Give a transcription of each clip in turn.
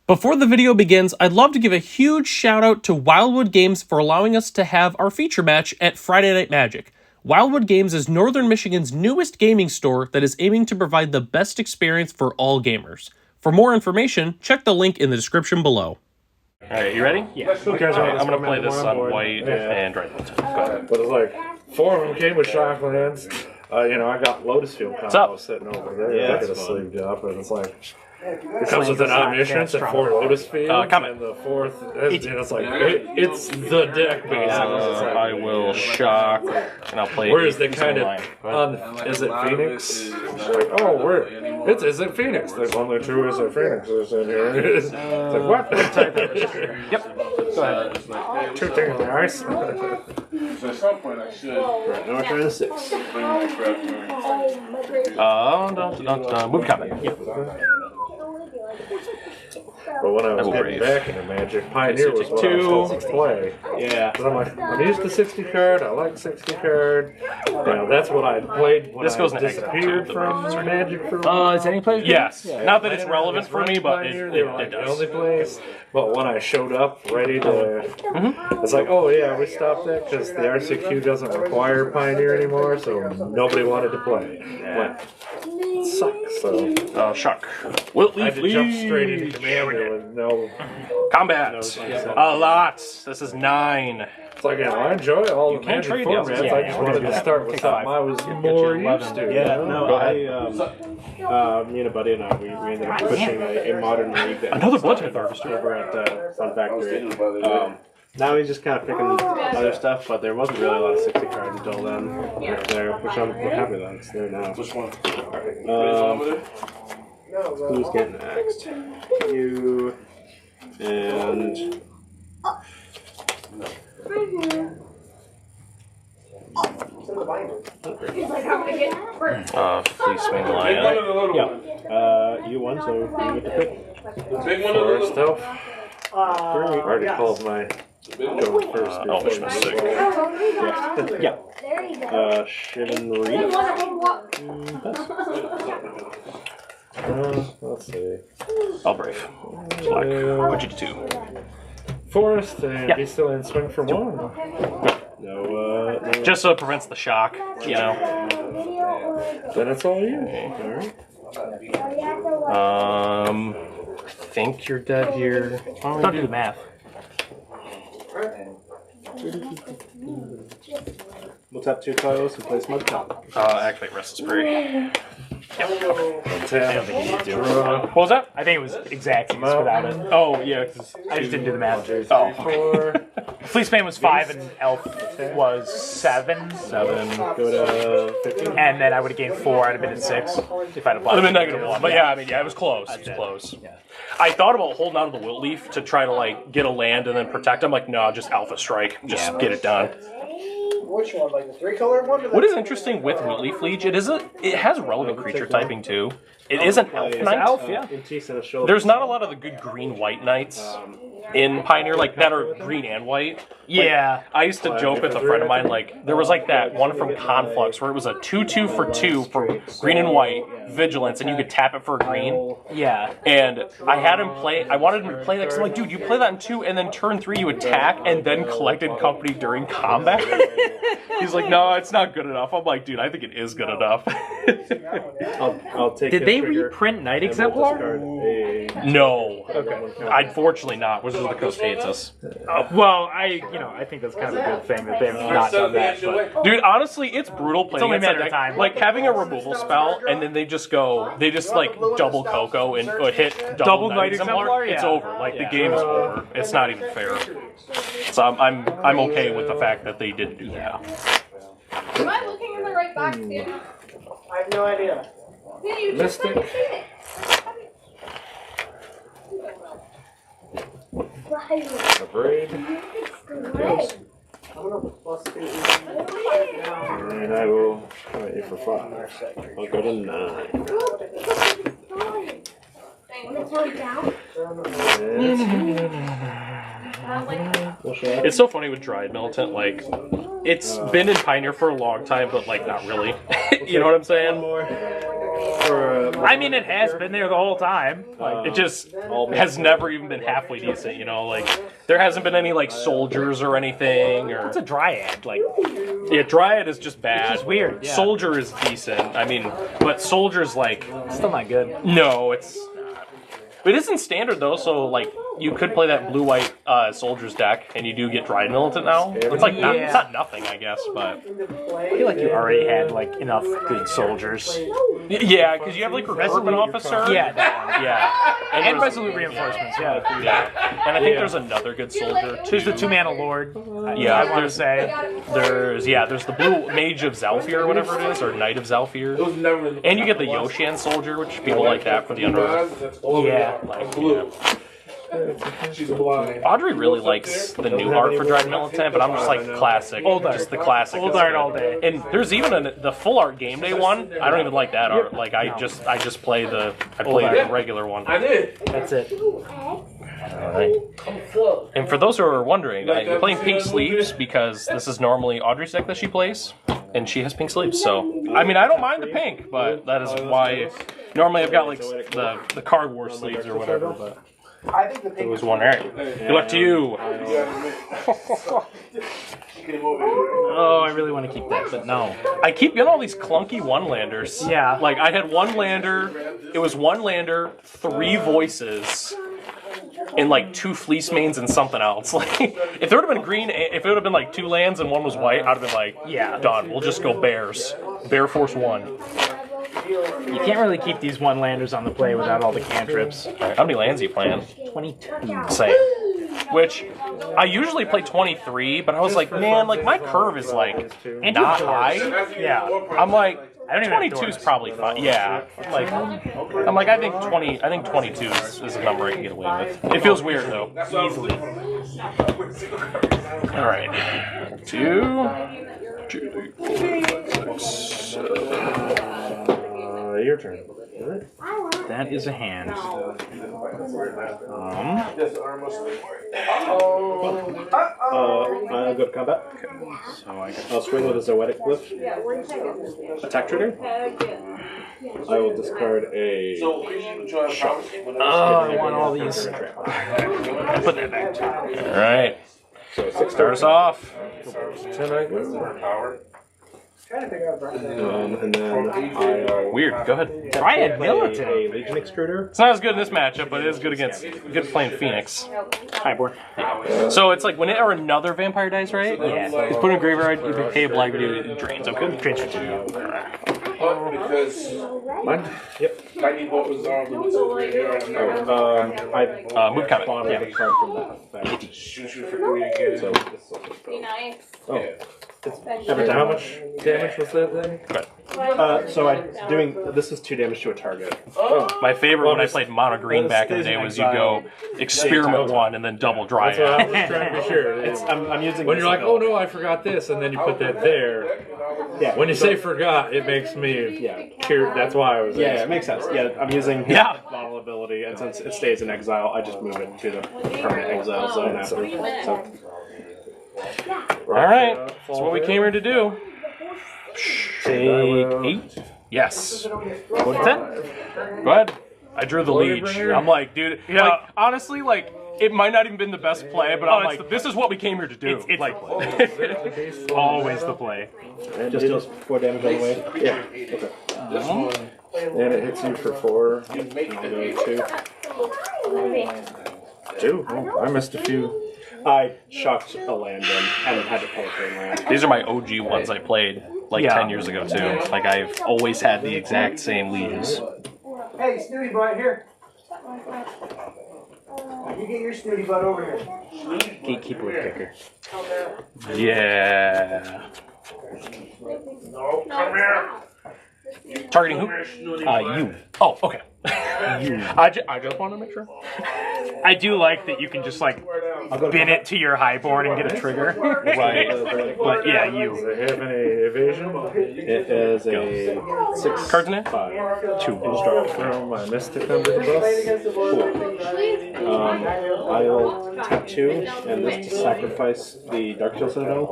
Before the video begins, I'd love to give a huge shout out to Wildwood Games for allowing us to have our feature match at Friday Night Magic. Wildwood Games is Northern Michigan's newest gaming store that is aiming to provide the best experience for all gamers. For more information, check the link in the description below. Alright, you ready? Yeah. Okay, I'm going to play this on white and right. Go ahead. But it's like, 4 of them came with Shocklands. I got Lotus Field combo sitting over there. Yeah, I could have sleeved up, and it's like, it comes with an omniscience and 4 Lotus Fields, and the 4th, it's like, it's the deck, basically. I will shock, and I'll play. Whereas they kind of, is it Phoenix? Like, oh, is it Phoenix? There's only 2 is it Phoenixes in here. It's like, what? Yep. Go ahead. 2 things nice. So at some point I should. Right, now we're trying to 6. Move comment. Yep. But when I was getting back into Magic, Pioneer was what I was supposed to play. Yeah. Because I'm like, I'm used to 60 card, I like 60 card. That's what I played when I disappeared from Magic for a while. Is any place? Yes. Not that it's relevant for me, but Pioneer, it they were like the does. only place. But when I showed up ready to, it's like, oh yeah, we stopped that because the RCQ doesn't require Pioneer anymore, so nobody wanted to play. Went, sucks, so. Shock. I Wilt-Leaf had to jump straight into Commander with no. Combat. A lot. This is 9. It's like, I enjoy all the can't Magic trade formats. those. Yeah, I just wanted to start with something I was more used to. Yeah, no, me and a buddy and I, we ended up pushing a modern league. Another Blood Type Harvester over at Fun Factory. Now he's just kind of picking other stuff, but there wasn't really a lot of 60 cards until then. There, which I'm happy that it's there now. Which one? Who's getting axed? You and. Fleecewing Lion. Yeah. You won, so you get to pick. The big one or the little one? I already called my go first. Elvish Mystic. Yeah. Shivan Reed. Let's see. I'll brave. Black. What'd you do? Forest, and he's still in swing for 1. No. Just so it prevents the shock, you know. Then it's all you. I think you're dead here. Don't do the math. We'll tap 2 tiles and play Smudge Top. Activate Restless Prey. What was that? I think it was exact without it. Oh, yeah. I just didn't do the math. Oh, okay. Fleeceman was 5 and Elf was 7. 7. Go to 15. And then I would have gained 4. I'd have been at 6 if I'd applied. I'd have been -1. But yeah, it was close. It was close. Yeah. I thought about holding on to the Wilt-Leaf to try to, get a land and then protect him. Like, no, just Alpha Strike. Just get it done. Which one, like the 3-color one? What is interesting with Wilt-Leaf Liege, it has relevant creature typing too. It is an elf knight. Elf, yeah. There's not a lot of the good green-white knights in Pioneer, that are green and white. Yeah. I used to joke with a friend of mine, there was that one from Conflux where it was a 2/2 for 2 for green and white vigilance, and you could tap it for a green. Yeah. And I had him play, I wanted him to play that because I'm like, dude, you play that in 2, and then turn 3 you attack, and then collected company during combat. He's like, no, it's not good enough. I'm like, dude, I think it is good enough. I'll take. Did they reprint Night Exemplar? No. Okay. Unfortunately not, Wizards of the Coast hates us. Well, I think that's kind of a good thing that they've not done that. But dude, honestly, it's brutal playing. It's only a matter against of that time. deck. Having a removal spell, and then they just double Coco and hit double Night Exemplar. Yeah. It's over. The game is over. It's not even fair. So I'm okay with the fact that they didn't do that. Am I looking in the right box, dude? I have no idea. Yeah, you just Mystic. fucking seen it. A braid. And I will fight you for 5. I'll go to 9. It's so funny with Dryad Militant, it's been in Pioneer for a long time, but not really. You know what I'm saying? I mean, it has been there the whole time. Like, It just has never even been halfway decent, you know. Like there hasn't been any like soldiers or anything. Or it's a dryad. Like, yeah, Dryad is just bad. It's just weird, yeah. Soldier is decent. I mean, but Soldier's like still not good. no, it's. It isn't standard though, so like you could play that blue-white Soldiers deck, and you do get Dryad Militant now. It's like not, it's not nothing, I guess, but I feel like you already had like enough good soldiers. yeah, because you have like Recruitment Officer. Yeah, that one. Yeah, And Resolute Reinforcements. Yeah. yeah, and I think there's another good soldier too. There's the 2-mana Lord. Yeah, I want to say. There's the blue Mage of Zalfir or whatever it is, or Knight of Zalfir, and you get the Yoshan soldier, which people like that for the Underworld. Yeah. Like, Blue. She's blind. Audrey really likes the new art for Dryad Militant, but I'm just like classic. Old art. Just the classic. Old is art good. all day. And there's even the full art game day one. I don't even like that art. Like I just play the regular one. I did. That's it. Alright. And for those who are wondering, I'm playing pink sleeves because this is normally Audrey's deck that she plays, and she has pink sleeves. So I mean, I don't mind the pink, but that is why normally I've got like the Card War sleeves or whatever. But I think the it pink was one. All right. Good luck to you. Oh, I really want to keep that, but no. I keep getting all these clunky one-landers. Yeah. Like I had one lander. It was one lander, 3 voices. And like 2 fleece mains and something else. Like, if it would have been green, if it would have been like 2 lands and 1 was white, I'd have been like, yeah, done. We'll just go Bears. Bear Force 1. You can't really keep these one-landers on the play without all the cantrips. All right, how many lands are you playing? 22. Same. Which I usually play 23, but I was like, man, like my curve is like not high. Yeah. I'm like, I don't even have 22 is doors. probably fine. Yeah. Like, I'm like, I think 22 is a number I can get away with. It feels weird though. Easily. All right. 2, 3, 4, 5, 6, 7. Your turn. That is a hand. I'll go to combat. So I'll swing with a Zoetic Glyph. Attack trigger. I will discard a shock. I want all these. Put that back too. All right. So 6 Start us off. 10 I go. And then I'll Weird. Go ahead. Dryad play Militant. a Legion Extruder. It's not as good in this matchup, but it is good against good playing Phoenix. Highborn. So it's like when it or another vampire dies, right? Yeah. He's put in a graveyard. You can pay a black video. It drains. Okay. Drains for 2. Because Mine? Yep. I need what was on the I Move comment. bought Yeah. a card from that. shoot for 3 again. So this will just Be go. nice. Oh. Every time. How much damage was that then? So I'm doing. This is 2 damage to a target. My favorite when I played mono green back in the day was you go experiment 1 and then double dry That's what I out. was trying to be sure. I'm using. When this you're like, ability. oh no, I forgot this, and then you put that there. Yeah. When you say forgot, it makes me curious. That's why I was. Yeah, it makes sense. Yeah, I'm using his Yeah. bottle ability, and since it stays in exile, I just move it to the permanent exile zone after. So. All right. That's what we came here to do. Take 8. Yes. Go to 10. Go ahead. I drew the leech. I'm like, dude. Yeah. Like, honestly, like. It might not even been the best play, but I'm it's like, this is what we came here to do. It's like, always the play. And just deals 4 damage all the way. Yeah. Okay. And it hits you for 4. And I'll go 2. 2. Oh, I missed a few. I shocked a land in and had to pay for a land. These are my OG ones I played like Yeah. 10 years ago too. Like I've always had the exact same leaves. Hey, Snooty Butt, here. You get your Snooty Butt over here. Gatekeeper with kicker. Yeah. No, come here. Targeting who? You. Oh, okay. I just want to make sure. I do like that you can just like bin it to your highboard and get a trigger. Right. But yeah, Does you. it have any evasion? It is a 6 Cards in it? 5. 2 instruct from my Mystic under the bus. 4. I'll tap 2 and this to sacrifice the Dark Steel Citadel.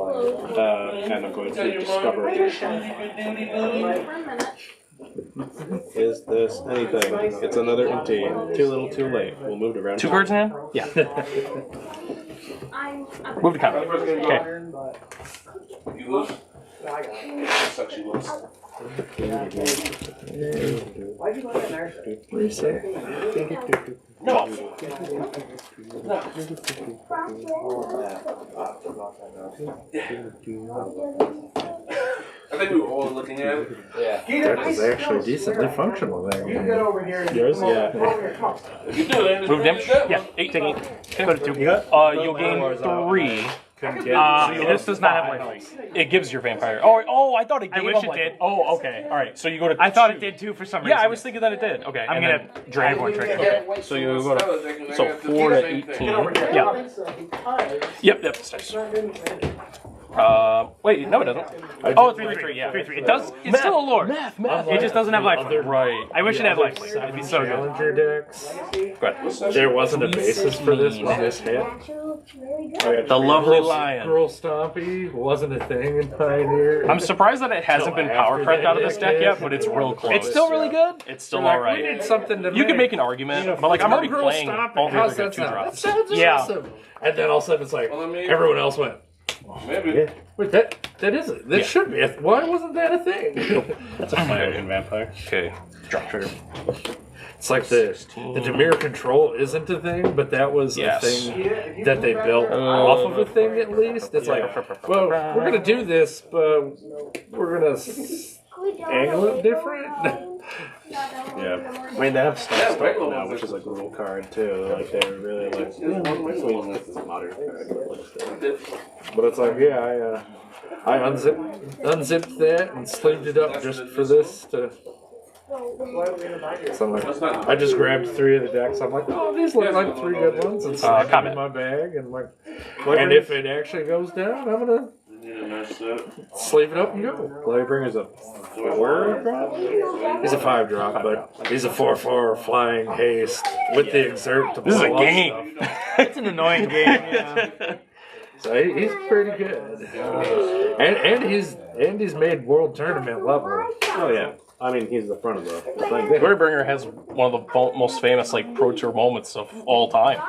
And I'm going to discover it. Is this anything? It's another empty. Too little, too late. We'll move to round 2 cards in hand? Yeah. Move to combat. Okay. You lose? Sucks you lose. Why'd you go in there? I think we were all looking at it. Yeah. That was actually decently functional there. You get over here. Yours? Yeah. You do it. Move damage? Yeah. 8, taking 8. Go to 2. You'll gain 3. This does not have lifelink. It gives your vampire. Oh, I thought it gave I wish him it did. Oh, okay. All right. So you go to. I thought 2. it did too for some reason. Yeah, I was thinking that it did. Okay. I'm and gonna drag one trigger. Okay. So you go to. So 4 to 18. Yeah. Yep. Nice. Wait, no, it doesn't. Oh, 3/3. Yeah, 3/3. It does. It's still a lord. It just doesn't have lifelink. Right. I wish it had lifelink. It'd be so good. Challenger decks. Go ahead. There wasn't a basis for this when this hit. The lovely lion. Squirrel Stompy wasn't a thing in Pioneer. I'm surprised that it hasn't been power crept out of this deck yet, but it's real close. It's still really good. It's still Like, alright. we need something to You could make an argument, but like I'm already Mongrel playing Stompy. all the How's other that two sound? That drops. sounds Yeah. awesome. And then all of a sudden it's like, Well, I mean- everyone else went, Maybe. wait, that isn't. That should be. Why wasn't that a thing? That's a fire in vampire. Okay. Drop trigger. It's like the Demir control isn't a thing, but that was Yes. a thing that they built off of a thing at least. It's like, well, we're gonna do this, but we're gonna angle it different. Yeah. I mean, they have stuff now, which is like a rule card too. Like they were really like, this is a modern card. But it's like, yeah, I unzipped that and sleeved it up just for this to. So I'm like, I just grabbed 3 of the decks. I'm like, oh, these look like 3 good ones, and stuck them in my bag. And like, and if it actually goes down, I'm gonna sleeve it up and go. Gladiator is a 4 drop. He's a 5 drop, but he's a 4/4 flying haste with the exert to This is a blow up game. stuff. It's an annoying game. Yeah. So he's pretty good, and he's made world tournament level. Oh yeah. I mean, he's the front of the thing. Glorybringer has one of the most famous like Pro Tour moments of all time.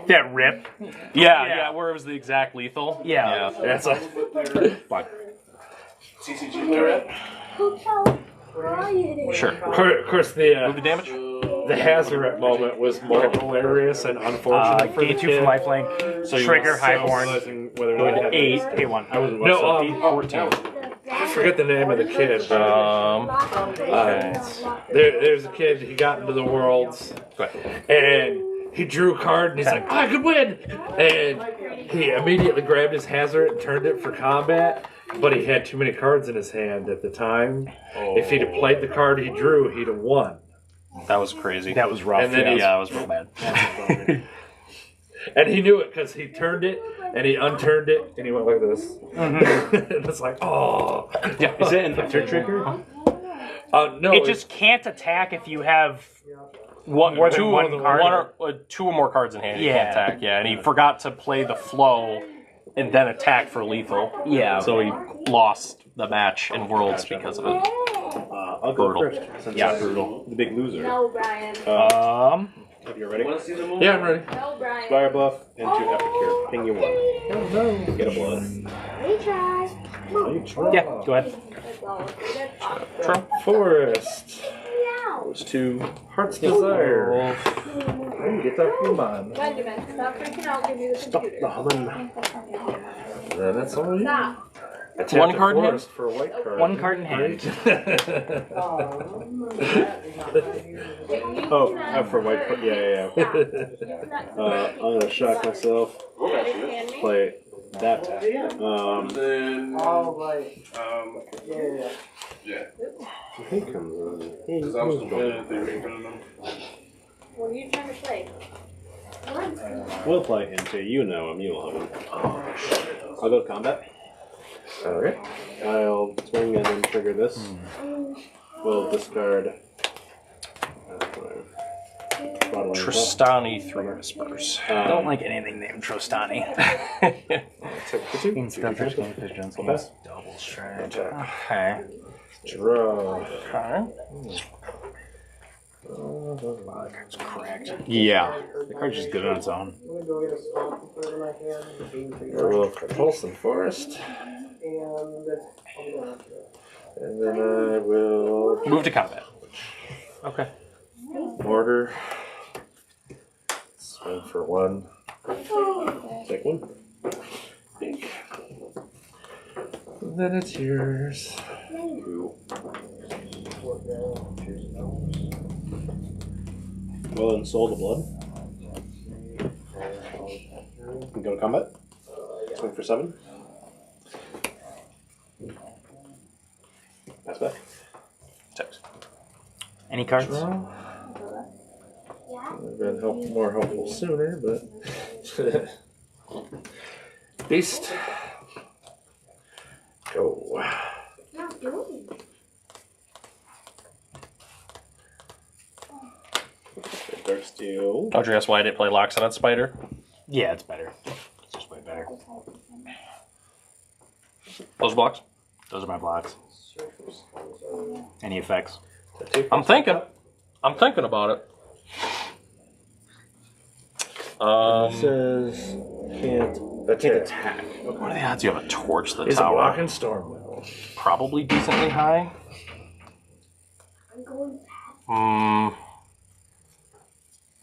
That rip. Yeah, where it was the exact lethal. Yeah. That's like, CCG turret. Sure. of course, Move the damage. the Hazaret moment was more hilarious and unfortunate for the Gain 2 kid. for lifelink. So you Trigger, were Highborn. Whether or Going not to 8. Pay 1. No, 14. I forget the name of the kid. But, Okay. there's a kid. He got into the worlds, Go ahead. and he drew a card, and he's like, "I could win!" And he immediately grabbed his Hazaret and turned it for combat. But he had too many cards in his hand at the time. If he'd have played the card he drew, he'd have won. That was crazy. That was rough. And then Yeah, it was real bad. And he knew it because he turned it and he unturned it and he went like this. And it's like, oh. Yeah. Is it an enter trigger? No. It just can't attack if you have more than two, one card. two or more cards in hand. You Yeah. can't attack. Yeah, and he forgot to play the flow and then attack for lethal. Yeah. So he lost the match in Worlds because of it. I'll go Brutal. first. Since Yeah, I'm brutal. The big loser. No, Brian. If you're ready. Want to see the movie? Yeah, I'm ready. No, Brian. Fire buff into Epicure. Ping you 1. Oh, no. Get a blood. Retry. Yeah, go ahead. Forest. Those 2. Heart's Desire. Get that from on. Benjamin, stop freaking out. Give me the Stop computer. the humming. That's all you. Stop. I tapped One a card in hand? Forest for a white card. 1 card in hand. Oh, for white. Yeah. I'm gonna shock myself. Play that. Then, Oh, right. yeah. He comes in. Because I was complaining that they were in front of them. What are you trying to play? We'll play into you know him. You'll have him. I'll go to combat. Alright. I'll swing and then trigger this. We'll discard. Tristani through Whispers. I don't like anything named Trostani. Take the 2. Double strike. Okay. Draw. Okay. It's cracked. Yeah. The card's just good on its own. I'm gonna go get a smoke and put it in my hand. I will Repulsion Forest. And then I will Move to combat. Okay. Mortar. Swing for 1. Take 1. Pink. And then it's yours. Well, and Soul the Blood. And go to combat. Swing for 7. Pass back. 6. Any cards? Draw. Would have been more helpful sooner, but. Beast. Go. Dark Steel. Audrey asked why I didn't play Loxodon Spider. Yeah, it's better. It's just way better. Those blocks? Those are my blocks. Any effects? I'm thinking. I'm thinking about it. It says can't attack. What are the odds you have a torch to the He's a tower? walking storm will. Probably decently high. I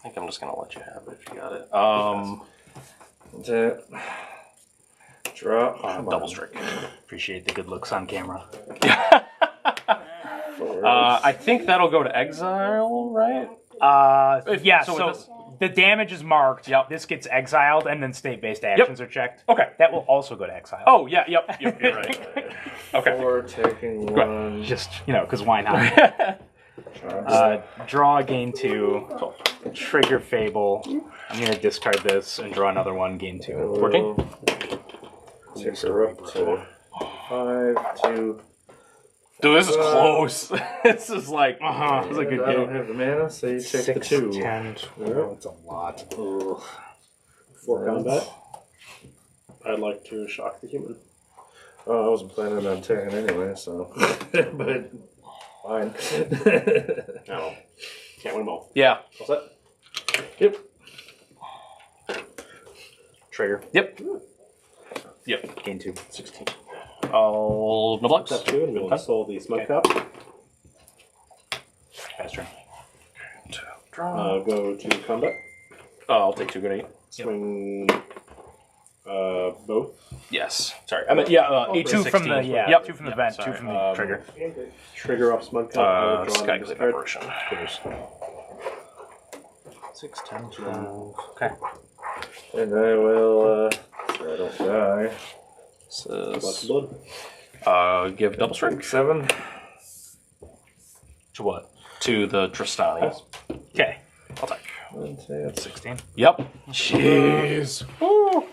think I'm just gonna let you have it if you got it. Tap. Draw. Double strike. Appreciate the good looks on camera. I think that'll go to exile, right? Yeah, so so with this- the damage is marked. Yep. This gets exiled, and then state-based actions are checked. Okay. That will also go to exile. Oh, yeah, yep, you're right. Okay. 4 taking 1. Just, because why not? Draw, gain 2. Trigger Fable. I'm going to discard this and draw another one, gain 2. 14? Take her up to 5, 2. Dude, this is close. This is like, This is a good I don't game. have the mana, so you take 6, the 2. 10, 12. It's a lot. For combat, I'd like to shock the human. Oh, I wasn't planning on taking anyway, so. But fine. No. Can't win them all. yeah. What's that? Yep. Trigger. Yep. Gain 2. 16. Oh, no blocks. Step 2, and we'll install the Smoke Cup. Pass turn. Go to combat. I'll take 2 grenade. Swing both. Yes. Sorry. I mean, yeah, 8 2 to from 16. the, Yep. 2 from the Yep, vent, sorry. 2 from the trigger. Trigger off Smug Cup. I will draw Sky and Glaive discard. Apparition. 6, 10, 12. Okay. And I will, so I don't die. Lots of blood. Give double strike. 7. To what? To the Tristani. Okay. I'll take. And say it's 16. Yep. Jeez. Woo.